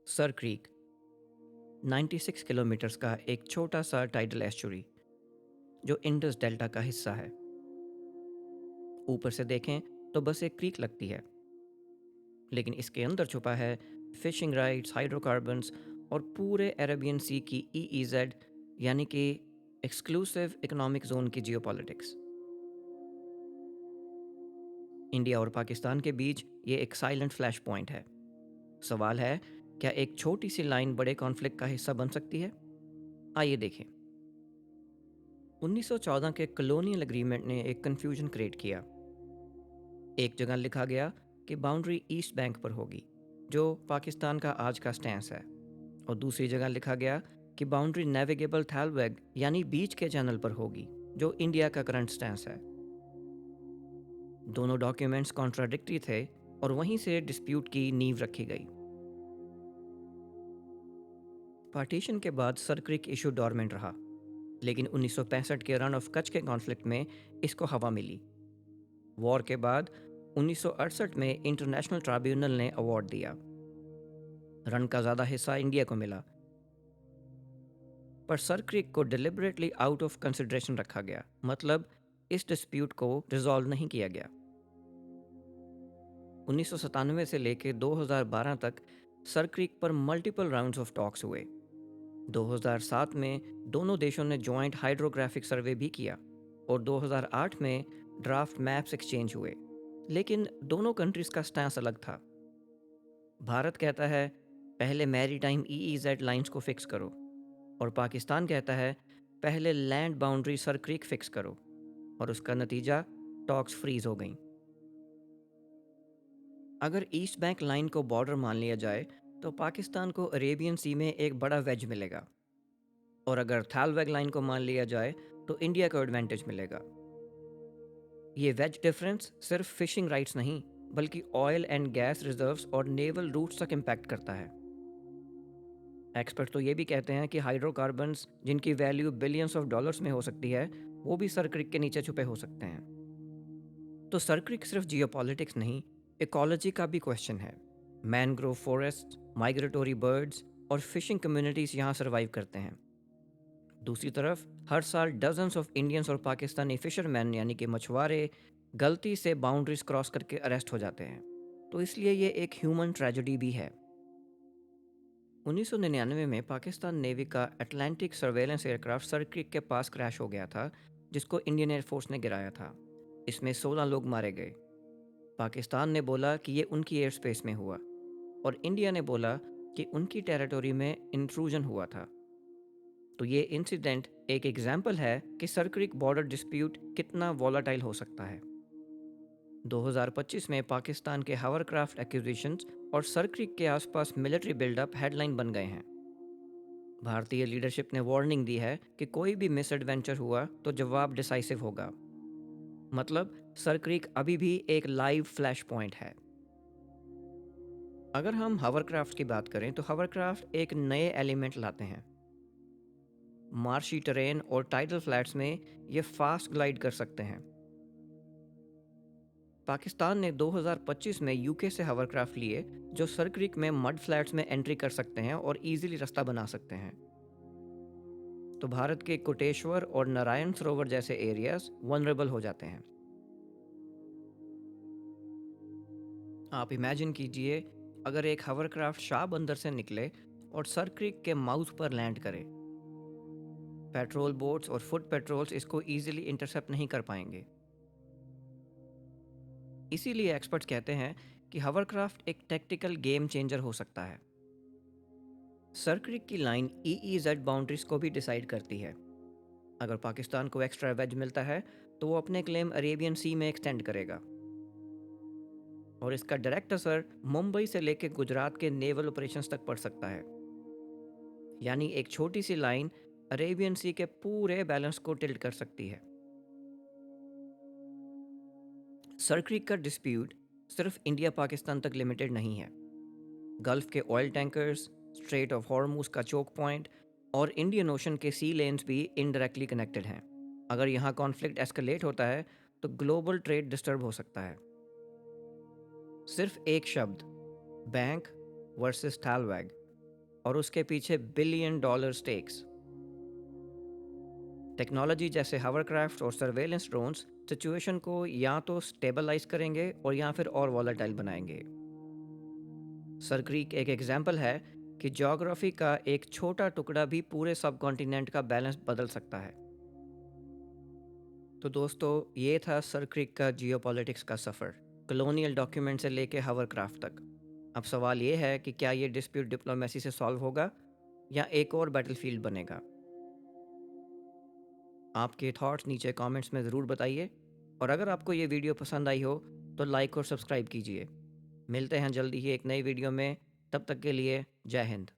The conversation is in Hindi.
सर क्रीक 96 किलोमीटर्स का एक छोटा सा टाइडल एस्चुरी जो इंडस डेल्टा का हिस्सा है। ऊपर से देखें तो बस एक क्रीक लगती है, लेकिन इसके अंदर छुपा है फिशिंग राइट्स, हाइड्रोकार्बन्स और पूरे अरेबियन सी की ईईजेड यानी कि एक्सक्लूसिव इकोनॉमिक जोन की जियोपॉलिटिक्स। इंडिया और पाकिस्तान के बीच ये एक साइलेंट फ्लैश पॉइंट है। सवाल है, क्या एक छोटी सी लाइन बड़े कॉन्फ्लिक्ट का हिस्सा बन सकती है? आइए देखें। 1914 के कॉलोनियल एग्रीमेंट ने एक कंफ्यूजन क्रिएट किया। एक जगह लिखा गया कि बाउंड्री ईस्ट बैंक पर होगी, जो पाकिस्तान का आज का स्टैंस है, और दूसरी जगह लिखा गया कि बाउंड्री नेविगेबल थैलवेग यानी बीच के चैनल पर होगी, जो इंडिया का करंट स्टैंस है। दोनों डॉक्यूमेंट्स कॉन्ट्राडिक्टरी थे और वहीं से डिस्प्यूट की नींव रखी गई। पार्टीशन के बाद सर क्रिक इशू डोरमेंट रहा, लेकिन 1965 के रन ऑफ कच्छ के कॉन्फ्लिक्ट में इसको हवा मिली। वॉर के बाद 1968 में इंटरनेशनल ट्राइब्यूनल ने अवार्ड दिया। रन का ज़्यादा हिस्सा इंडिया को मिला, पर सर क्रिक को डिलिबरेटली आउट ऑफ कंसिडरेशन रखा गया, मतलब इस डिस्प्यूट को रिजॉल्व नहीं किया गया। 1997 से लेकर 2012 तक सर क्रिक पर मल्टीपल राउंड्स ऑफ टॉक्स हुए। 2007 में दोनों देशों ने जॉइंट हाइड्रोग्राफिक सर्वे भी किया और 2008 में ड्राफ्ट मैप्स एक्सचेंज हुए, लेकिन दोनों कंट्रीज का स्टैंस अलग था। भारत कहता है पहले मैरीटाइम ईईजेड लाइंस को फिक्स करो, और पाकिस्तान कहता है पहले land boundary sir creek fix करो, और उसका नतीजा टॉक्स फ्रीज हो गई। अगर ईस्ट बैंक लाइन को बॉर्डर मान लिया जाए तो पाकिस्तान को अरेबियन सी में एक बड़ा वेज मिलेगा, और अगर थैलवेग लाइन को मान लिया जाए तो इंडिया को एडवांटेज मिलेगा। ये वेज डिफरेंस सिर्फ फिशिंग राइट्स नहीं, बल्कि ऑयल एंड गैस रिजर्व्स और नेवल रूट्स तक इम्पैक्ट करता है। एक्सपर्ट तो ये भी कहते हैं कि हाइड्रोकार्बन्स जिनकी वैल्यू बिलियंस ऑफ डॉलर्स में हो सकती है, वो भी सर क्रिक के नीचे छुपे हो सकते हैं। तो सर क्रिक सिर्फ जियोपॉलिटिक्स नहीं, इकोलॉजी का भी क्वेश्चन है। मैनग्रोव फॉरेस्ट, माइग्रेटोरी बर्ड्स और फिशिंग कम्युनिटीज यहाँ सर्वाइव करते हैं। दूसरी तरफ हर साल डजन्स ऑफ इंडियंस और पाकिस्तानी फिशरमैन यानी कि मछुआरे गलती से बाउंड्रीज क्रॉस करके अरेस्ट हो जाते हैं, तो इसलिए ये एक ह्यूमन ट्रेजेडी भी है। 1999 में पाकिस्तान नेवी का अटलांटिक सर्वेलेंस एयरक्राफ्ट सर क्रिक के पास क्रैश हो गया था, जिसको इंडियन एयरफोर्स ने गिराया था। इसमें 16 लोग मारे गए। पाकिस्तान ने बोला कि ये उनकी एयर स्पेस में हुआ, और इंडिया ने बोला कि उनकी टेरिटरी में इंट्रूजन हुआ था। तो ये इंसिडेंट एक एग्जाम्पल है कि सर क्रिक बॉर्डर डिस्प्यूट कितना वॉलाटाइल हो सकता है। 2025 में पाकिस्तान के हावरक्राफ्ट एक्विजिशंस और सर क्रिक के आसपास मिलिट्री बिल्डअप हेडलाइन बन गए हैं। भारतीय लीडरशिप ने वार्निंग दी है कि कोई भी मिस एडवेंचर हुआ तो जवाब डिसाइसिव होगा। मतलब सर क्रिक अभी भी एक लाइव फ्लैश पॉइंट है। अगर हम हावरक्राफ्ट की बात करें तो हावरक्राफ्ट एक नए एलिमेंट लाते हैं। मार्शी टेरेन और टाइडल फ्लैट्स में ये फास्ट ग्लाइड कर सकते हैं। पाकिस्तान ने 2025 में यूके से हावरक्राफ्ट लिए जो सर क्रिक में मड फ्लैट्स में एंट्री कर सकते हैं और इजीली रास्ता बना सकते हैं। तो भारत के कोटेश्वर और नारायण सरोवर जैसे एरियाज वनरेबल हो जाते हैं। आप इमेजिन कीजिए, अगर एक हावरक्राफ्ट शाह बंदर से निकले और सर क्रिक के माउथ पर लैंड करे, पेट्रोल बोट्स और फुट पेट्रोल्स इसको इजीली इंटरसेप्ट नहीं कर पाएंगे। इसीलिए एक्सपर्ट्स कहते हैं कि हावरक्राफ्ट एक टैक्टिकल गेम चेंजर हो सकता है। सर क्रिक की लाइन ईईजेड बाउंड्रीज को भी डिसाइड करती है। अगर पाकिस्तान को एक्स्ट्रा वेज मिलता है तो वो अपने क्लेम अरेबियन सी में एक्सटेंड करेगा, और इसका डायरेक्ट असर मुंबई से लेकर गुजरात के नेवल ऑपरेशंस तक पड़ सकता है। यानी एक छोटी सी लाइन अरेबियन सी के पूरे बैलेंस को टिल्ट कर सकती है। सर क्रिक का डिस्प्यूट सिर्फ इंडिया पाकिस्तान तक लिमिटेड नहीं है। गल्फ के oil tankers, straight of Hormuz का चोक पॉइंट और इंडियन ओशन के सी लेन्स भी इनडायरेक्टली कनेक्टेड हैं। अगर यहाँ कॉन्फ्लिक्ट एस्केलेट होता है तो ग्लोबल ट्रेड डिस्टर्ब हो सकता है। सिर्फ एक शब्द, बैंक वर्सेस थैलवैग, और उसके पीछे बिलियन डॉलर स्टेक्स। टेक्नोलॉजी जैसे हावरक्राफ्ट और सर्वेलेंस ड्रोन्स सिचुएशन को या तो स्टेबलाइज करेंगे और या फिर और वॉलेटाइल बनाएंगे। सर क्रीक एक एग्जाम्पल है कि ज्योग्राफी का एक छोटा टुकड़ा भी पूरे सब कॉन्टिनेंट का बैलेंस बदल सकता है। तो दोस्तों, ये था सर क्रिक का जियोपॉलिटिक्स का सफ़र, कॉलोनियल डॉक्यूमेंट से लेके हावरक्राफ्ट तक। अब सवाल ये है कि क्या ये डिस्प्यूट डिप्लोमेसी से सॉल्व होगा या एक और बैटलफील्ड बनेगा। आपके थॉट्स नीचे कमेंट्स में ज़रूर बताइए, और अगर आपको ये वीडियो पसंद आई हो तो लाइक और सब्सक्राइब कीजिए। मिलते हैं जल्दी ही एक नई वीडियो में, तब तक के लिए जय हिंद।